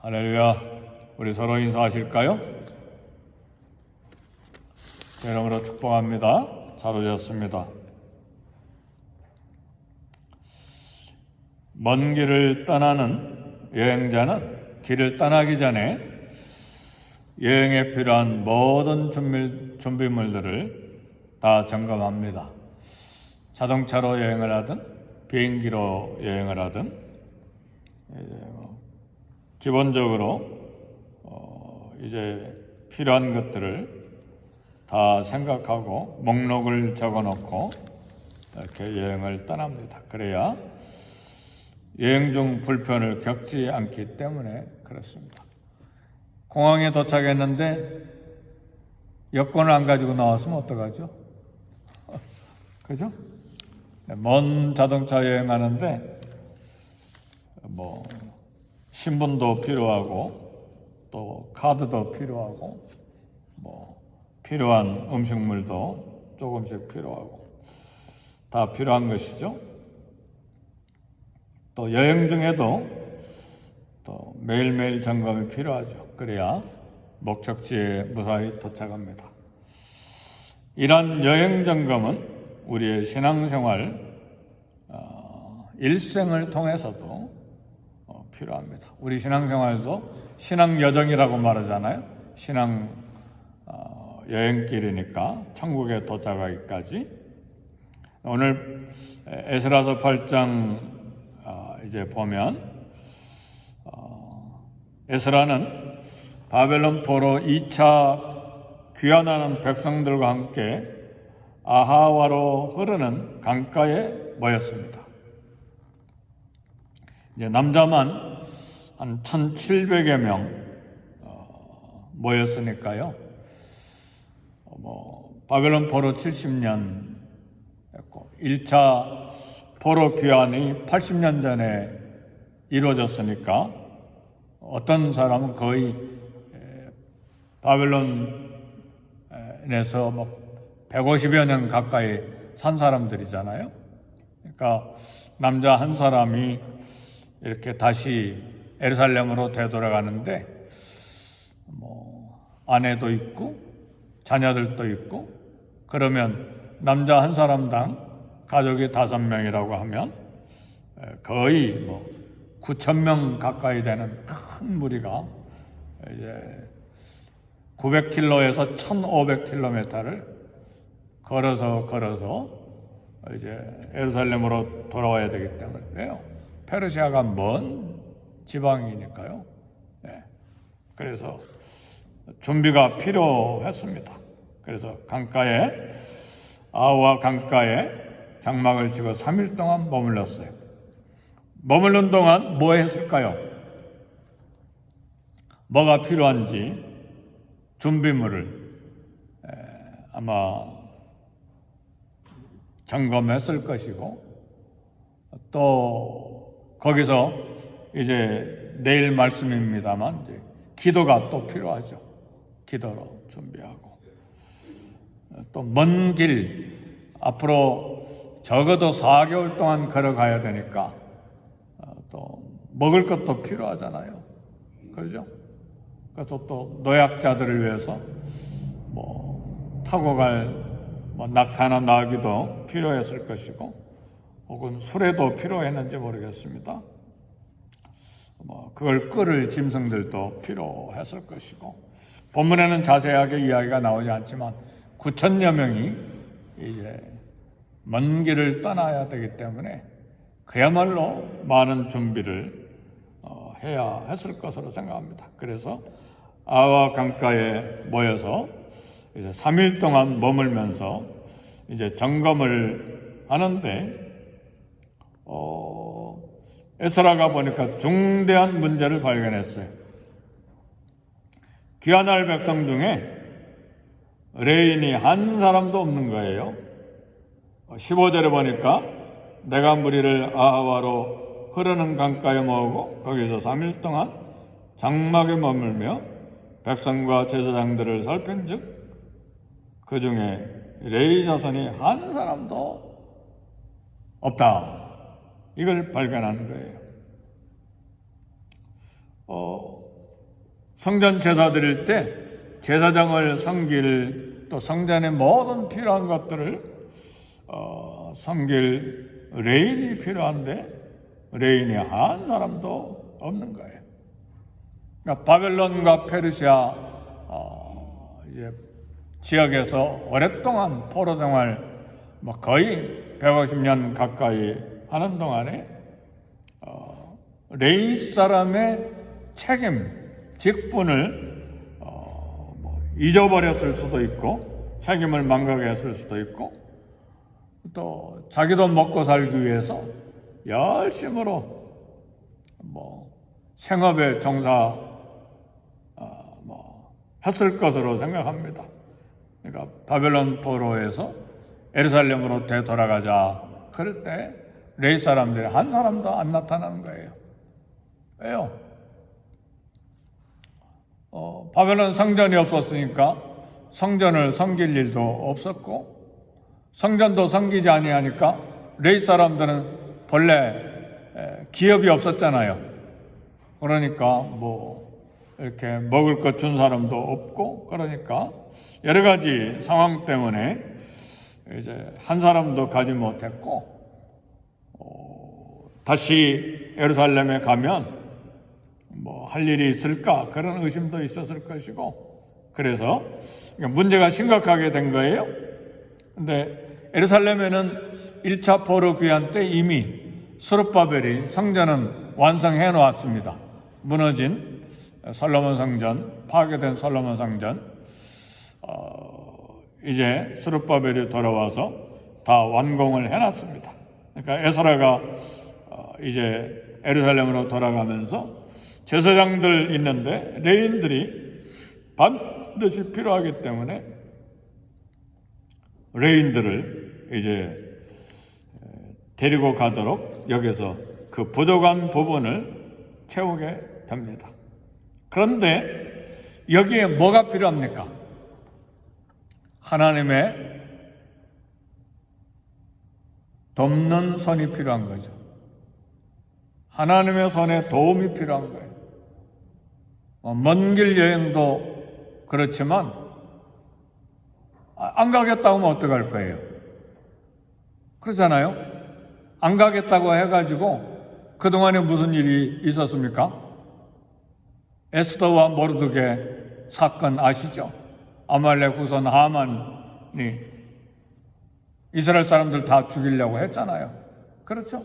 할렐루야. 우리 서로 인사하실까요? 이름으로 축복합니다. 잘 오셨습니다. 먼 길을 떠나는 여행자는 길을 떠나기 전에 여행에 필요한 모든 준비물들을 다 점검합니다. 자동차로 여행을 하든 비행기로 여행을 하든 기본적으로 이제 필요한 것들을 다 생각하고 목록을 적어놓고 이렇게 여행을 떠납니다. 그래야 여행 중 불편을 겪지 않기 때문에 그렇습니다. 공항에 도착했는데 여권을 안 가지고 나왔으면 어떡하죠? 그죠? 먼 자동차 여행하는데 신분도 필요하고 또 카드도 필요하고 필요한 음식물도 조금씩 필요하고 다 필요한 것이죠. 또 여행 중에도 또 매일매일 점검이 필요하죠. 그래야 목적지에 무사히 도착합니다. 이런 여행 점검은 우리의 신앙생활 일생을 통해서도 필요합니다. 우리 신앙생활도 신앙여정이라고 말하잖아요. 신앙 여행길이니까 천국에 도착하기까지. 오늘 에스라서 8장 이제 보면 에스라는 바벨론 포로 2차 귀환하는 백성들과 함께 아하와로 흐르는 강가에 모였습니다. 이제 남자만 한 1,700여 명 모였으니까요. 바벨론 포로 70년 했고 1차 포로 귀환이 80년 전에 이루어졌으니까 어떤 사람은 거의 바벨론에서 150여 년 가까이 산 사람들이잖아요. 그러니까 남자 한 사람이 이렇게 다시 예루살렘으로 되돌아가는데 아내도 있고 자녀들도 있고 그러면 남자 한 사람당 가족이 5명이라고 하면 거의 9,000명 가까이 되는 큰 무리가 이제 900km에서 1,500km를 걸어서 이제 예루살렘으로 돌아와야 되기 때문에 그래요. 페르시아가 먼 지방이니까요. 네. 그래서 준비가 필요했습니다. 그래서 아와 강가에 장막을 치고 3일 동안 머물렀어요. 머무른 동안 뭐 했을까요? 뭐가 필요한지 준비물을 아마 점검했을 것이고 또 거기서 이제 내일 말씀입니다만 이제 기도가 또 필요하죠. 기도로 준비하고 또 먼 길 앞으로 적어도 4개월 동안 걸어가야 되니까 또 먹을 것도 필요하잖아요. 그렇죠? 그래서 또 노약자들을 위해서 타고 갈 낙타나 나귀도 필요했을 것이고 혹은 수레도 필요했는지 모르겠습니다. 그걸 끌을 짐승들도 필요했을 것이고 본문에는 자세하게 이야기가 나오지 않지만 9,000여 명이 이제 먼 길을 떠나야 되기 때문에 그야말로 많은 준비를 해야 했을 것으로 생각합니다. 그래서 아와 강가에 모여서 이제 3일 동안 머물면서 이제 점검을 하는데 에스라가 보니까 중대한 문제를 발견했어요. 귀환할 백성 중에 레인이 한 사람도 없는 거예요. 15절에 보니까 내가 무리를 아하와로 흐르는 강가에 모으고 거기서 3일 동안 장막에 머물며 백성과 제사장들을 살핀즉 그 중에 레위 자손이 한 사람도 없다. 이걸 발견한 거예요. 성전 제사 드릴 때 제사장을 섬길, 또 성전의 모든 필요한 것들을 섬길 레인이 필요한데 레인이 한 사람도 없는 거예요. 그러니까 바벨론과 페르시아 이제 지역에서 오랫동안 포로 생활 거의 150년 가까이 하는 동안에 레위 사람의 책임, 직분을 잊어버렸을 수도 있고 책임을 망각했을 수도 있고 또 자기도 먹고 살기 위해서 열심으로 생업에 종사 했을 것으로 생각합니다. 그러니까 바벨론 포로에서 예루살렘으로 되돌아가자 그럴 때 레위 사람들이 한 사람도 안 나타나는 거예요. 왜요? 바벨론 성전이 없었으니까 성전을 섬길 일도 없었고 성전도 섬기지 아니하니까 레위 사람들은 본래 기업이 없었잖아요. 그러니까 이렇게 먹을 것 준 사람도 없고 그러니까 여러 가지 상황 때문에 이제 한 사람도 가지 못했고 다시 예루살렘에 가면 할 일이 있을까 그런 의심도 있었을 것이고 그래서 문제가 심각하게 된 거예요. 근데 예루살렘에는 1차 포로 귀환 때 이미 스룹바벨이 성전은 완성해 놓았습니다. 무너진 솔로몬 성전, 파괴된 솔로몬 성전, 이제 스룹바벨이 돌아와서 다 완공을 해놨습니다. 그러니까 에스라가 이제 예루살렘으로 돌아가면서 제사장들 있는데 레인들이 반드시 필요하기 때문에 레인들을 이제 데리고 가도록 여기서 그 부족한 부분을 채우게 됩니다. 그런데 여기에 뭐가 필요합니까? 하나님의 돕는 손이 필요한 거죠. 하나님의 손에 도움이 필요한 거예요. 먼 길 여행도 그렇지만 안 가겠다고 하면 어떡할 거예요? 그렇잖아요? 안 가겠다고 해가지고 그동안에 무슨 일이 있었습니까? 에스더와 모르드게 사건 아시죠? 아말렉 후손 하만이 이스라엘 사람들 다 죽이려고 했잖아요. 그렇죠?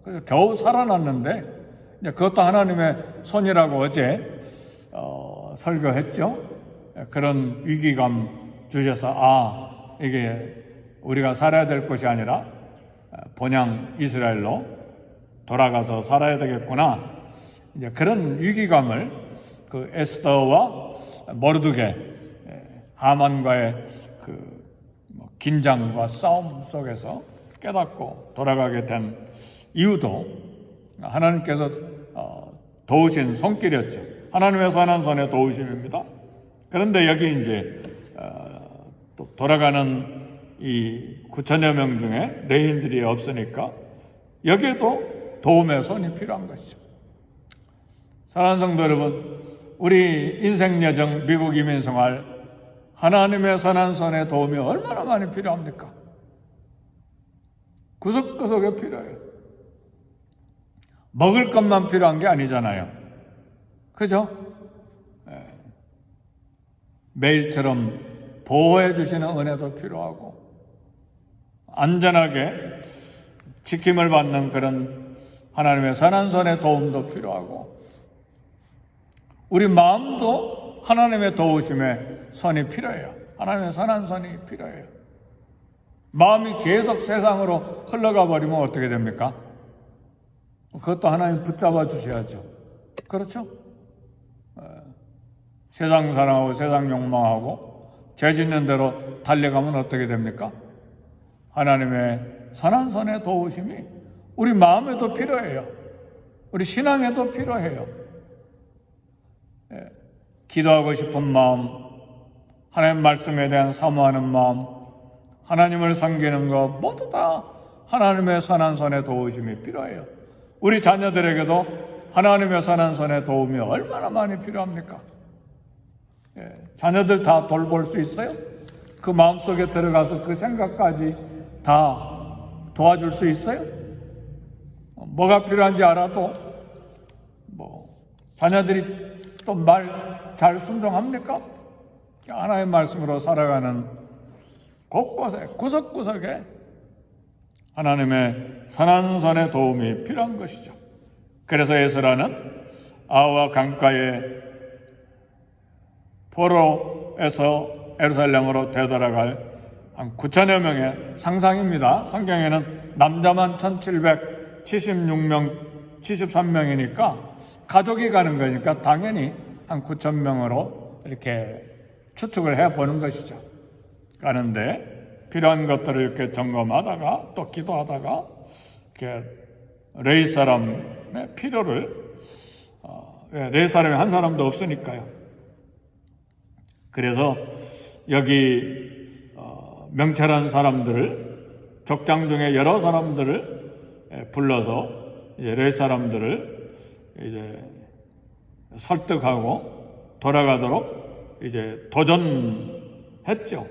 그래서 겨우 살아났는데 그것도 하나님의 손이라고 어제 설교했죠. 그런 위기감 주셔서 이게 우리가 살아야 될 것이 아니라 본향 이스라엘로 돌아가서 살아야 되겠구나. 이제 그런 위기감을 그 에스더와 모르드게 하만과의 그 긴장과 싸움 속에서 깨닫고 돌아가게 된 이유도 하나님께서 도우신 손길이었죠. 하나님의 선한 손의 도우심입니다. 그런데 여기 이제 또 돌아가는 이 9천여 명 중에 레인들이 없으니까 여기에도 도움의 손이 필요한 것이죠. 사랑하는 성도 여러분, 우리 인생 여정 미국 이민 생활 하나님의 선한 손의 도움이 얼마나 많이 필요합니까? 구석구석에 필요해요. 먹을 것만 필요한 게 아니잖아요. 그죠? 매일처럼 보호해 주시는 은혜도 필요하고 안전하게 지킴을 받는 그런 하나님의 선한 손의 도움도 필요하고 우리 마음도 하나님의 도우심의 손이 필요해요. 하나님의 선한 손이 필요해요. 마음이 계속 세상으로 흘러가 버리면 어떻게 됩니까? 그것도 하나님 붙잡아 주셔야죠. 그렇죠? 세상 사랑하고 세상 욕망하고 죄 짓는 대로 달려가면 어떻게 됩니까? 하나님의 선한 손의 도우심이 우리 마음에도 필요해요. 우리 신앙에도 필요해요. 기도하고 싶은 마음, 하나님 말씀에 대한 사모하는 마음, 하나님을 섬기는 것 모두 다 하나님의 선한 손의 도우심이 필요해요. 우리 자녀들에게도 하나님의 선한 손의 도움이 얼마나 많이 필요합니까? 자녀들 다 돌볼 수 있어요? 그 마음속에 들어가서 그 생각까지 다 도와줄 수 있어요? 뭐가 필요한지 알아도 자녀들이 또 말 잘 순종합니까? 하나님의 말씀으로 살아가는 곳곳에 구석구석에 하나님의 선한 손의 도움이 필요한 것이죠. 그래서 에스라는 아와 강가에 포로에서 예루살렘으로 되돌아갈 한 9천여 명의 상상입니다. 성경에는 남자만 1776명, 73명이니까 가족이 가는 거니까 당연히 한 9천 명으로 이렇게 추측을 해보는 것이죠. 가는데 필요한 것들을 이렇게 점검하다가 또 기도하다가 이렇게 레위 사람의 필요를 레위 사람이 한 사람도 없으니까요. 그래서 여기 명철한 사람들을 족장 중에 여러 사람들을 불러서 이제 레위 사람들을 이제 설득하고 돌아가도록 이제 도전했죠.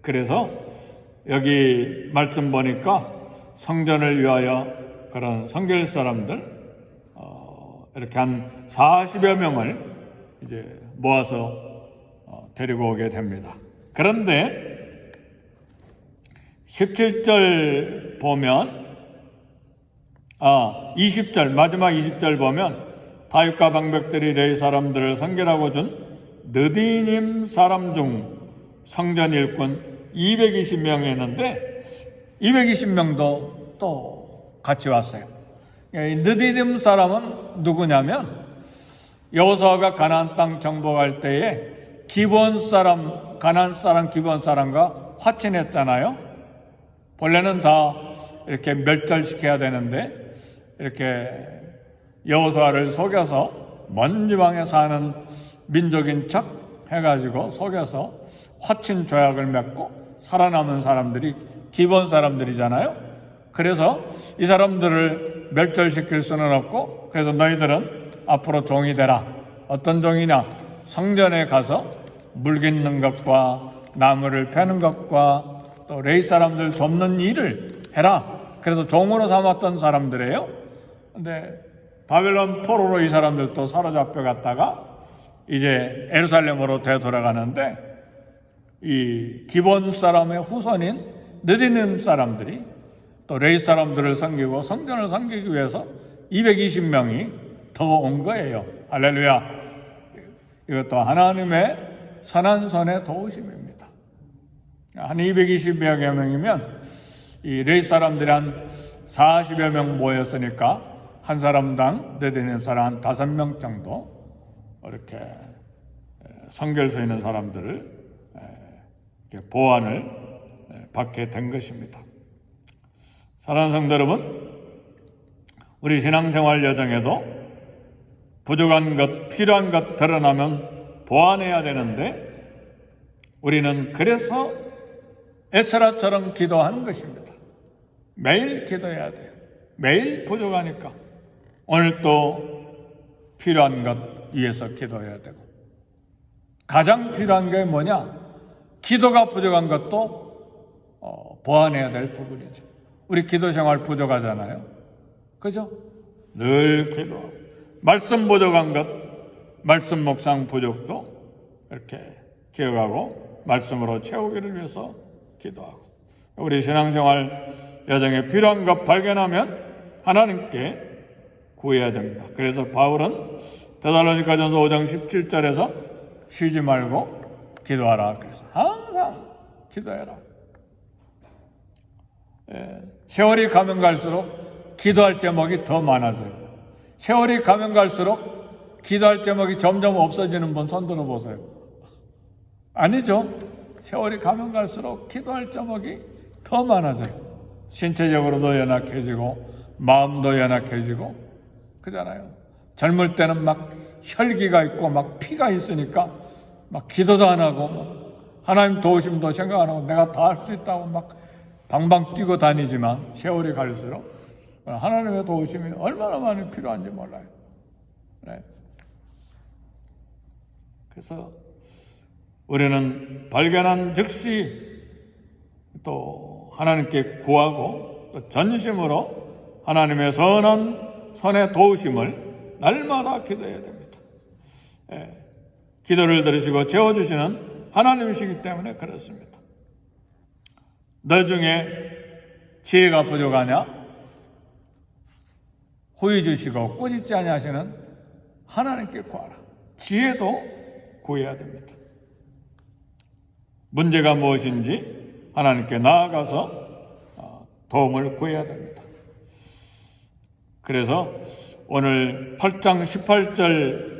그래서 여기 말씀 보니까 성전을 위하여 그런 성결 사람들 이렇게 한 40여 명을 이제 모아서 데리고 오게 됩니다. 그런데 17절 보면 20절 마지막 20절 보면 다윗과 방백들이 레위 사람들을 성결하고 준 느디님 사람 중 성전 일꾼 220명이었는데 220명도 또 같이 왔어요. 느디님 사람은 누구냐면 여호수아가 가나안 땅 정복할 때에 가나안 사람 기본 사람과 화친했잖아요. 본래는 다 이렇게 멸절시켜야 되는데 이렇게 여호수아를 속여서 먼 지방에 사는 민족인 척 해가지고 속여서 화친 조약을 맺고 살아남은 사람들이 기본 사람들이잖아요. 그래서 이 사람들을 멸절시킬 수는 없고 그래서 너희들은 앞으로 종이 되라. 어떤 종이냐? 성전에 가서 물 깃는 것과 나무를 패는 것과 또 레위 사람들 돕는 일을 해라. 그래서 종으로 삼았던 사람들이에요. 근데 바벨론 포로로 이 사람들도 사로잡혀 갔다가 이제 예루살렘으로 되돌아가는데 이 기본 사람의 후손인 느디님 사람들이 또 레위 사람들을 섬기고 성전을 섬기기 위해서 220명이 더 온 거예요. 할렐루야. 이것도 하나님의 선한 손의 도우심입니다. 한 220여 명이면 이 레위 사람들이 한 40여 명 모였으니까 한 사람당 느디님 사람 한 5명 정도 이렇게 성결서 있는 사람들을 이렇게 보완을 받게 된 것입니다. 사랑하는 성도 여러분, 우리 신앙생활 여정에도 부족한 것, 필요한 것 드러나면 보완해야 되는데 우리는 그래서 에스라처럼 기도하는 것입니다. 매일 기도해야 돼요. 매일 부족하니까 오늘 또 필요한 것 위해서 기도해야 되고 가장 필요한 게 뭐냐? 기도가 부족한 것도 보완해야 될 부분이죠. 우리 기도 생활 부족하잖아요. 그죠? 늘 기도하고 말씀 부족한 것, 말씀 묵상 부족도 이렇게 기억하고 말씀으로 채우기를 위해서 기도하고 우리 신앙생활 여정에 필요한 것 발견하면 하나님께 구해야 됩니다. 그래서 바울은 데살로니가전서 5장 17절에서 쉬지 말고 기도하라. 그래서 항상 기도해라. 세월이 가면 갈수록 기도할 제목이 더 많아져요. 세월이 가면 갈수록 기도할 제목이 점점 없어지는 분 손 들어보세요. 아니죠. 세월이 가면 갈수록 기도할 제목이 더 많아져요. 신체적으로도 연약해지고 마음도 연약해지고 그잖아요. 젊을 때는 막 혈기가 있고 막 피가 있으니까 막 기도도 안 하고 하나님 도우심도 생각 안 하고 내가 다 할 수 있다고 막 방방 뛰고 다니지만 세월이 갈수록 하나님의 도우심이 얼마나 많이 필요한지 몰라요. 그래. 그래서 우리는 발견한 즉시 또 하나님께 구하고 또 전심으로 하나님의 선한 선의 도우심을 날마다 기도해야 됩니다. 기도를 들으시고 채워주시는 하나님이시기 때문에 그렇습니다. 너 중에 지혜가 부족하냐? 후히 주시고 꾸짖지 아니하시는 하나님께 구하라. 지혜도 구해야 됩니다. 문제가 무엇인지 하나님께 나아가서 도움을 구해야 됩니다. 그래서 오늘 8장 18절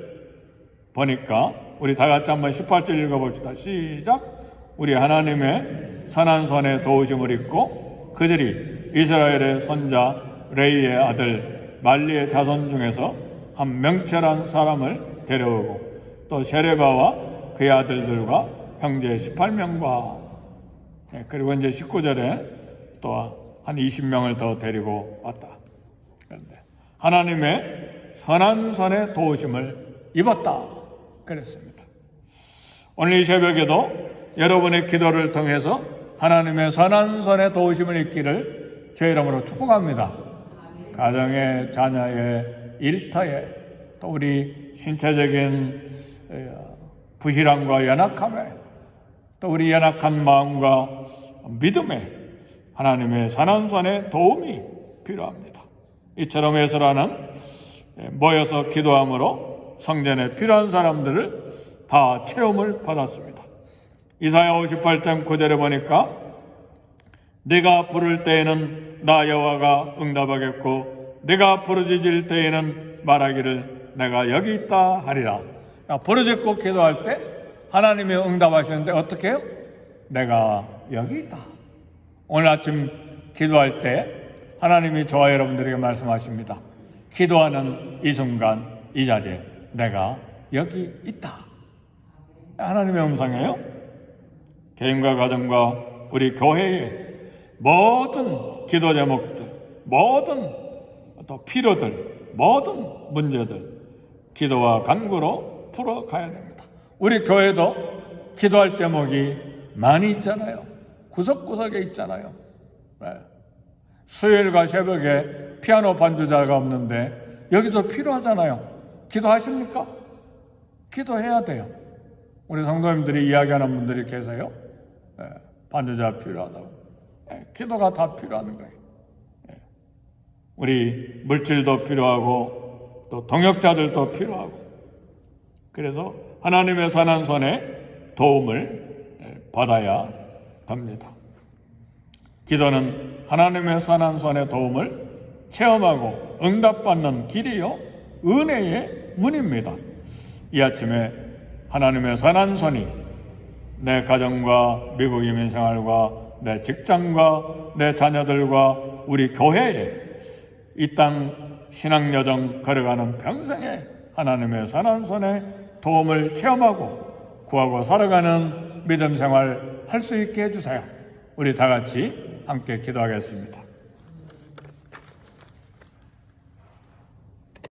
보니까 우리 다 같이 한번 18절 읽어봅시다. 시작. 우리 하나님의 선한 손에 도우심을 입고 그들이 이스라엘의 손자 레이의 아들 말리의 자손 중에서 한 명철한 사람을 데려오고 또 세레바와 그의 아들들과 형제 18명과 그리고 이제 19절에 또 한 20명을 더 데리고 왔다. 그런데 하나님의 선한 손의 도우심을 입었다. 그랬습니다. 오늘 이 새벽에도 여러분의 기도를 통해서 하나님의 선한 손의 도우심을 입기를 제 이름으로 축복합니다. 가정의, 자녀의, 일터에 또 우리 신체적인 부실함과 연약함에 또 우리 연약한 마음과 믿음에 하나님의 선한 손의 도움이 필요합니다. 이처럼 에스라는 모여서 기도함으로 성전에 필요한 사람들을 다 체험을 받았습니다. 이사야 58장 9절에 보니까 네가 부를 때에는 나 여호와가 응답하겠고 네가 부르짖을 때에는 말하기를 내가 여기 있다 하리라. 부르짖고 기도할 때 하나님이 응답하시는데 어떻게 해요? 내가 여기 있다. 오늘 아침 기도할 때 하나님이 저와 여러분들에게 말씀하십니다. 기도하는 이 순간 이 자리에 내가 여기 있다. 하나님의 음성이에요. 개인과 가정과 우리 교회의 모든 기도 제목들, 모든 또 필요들, 모든 문제들 기도와 간구로 풀어가야 됩니다. 우리 교회도 기도할 제목이 많이 있잖아요. 구석구석에 있잖아요. 수요일과 새벽에 피아노 반주자가 없는데 여기도 필요하잖아요. 기도하십니까? 기도해야 돼요. 우리 성도님들이 이야기하는 분들이 계세요. 반주자 필요하다고. 기도가 다 필요한 거예요. 우리 물질도 필요하고 또 동역자들도 필요하고 그래서 하나님의 선한 손에 도움을 받아야 합니다. 기도는 하나님의 선한 손의 도움을 체험하고 응답받는 길이요 은혜의 문입니다. 이 아침에 하나님의 선한 손이 내 가정과 미국 이민 생활과 내 직장과 내 자녀들과 우리 교회에 이 땅 신앙 여정 걸어가는 평생에 하나님의 선한 손의 도움을 체험하고 구하고 살아가는 믿음 생활 할 수 있게 해주세요. 우리 다 같이 함께 기도하겠습니다.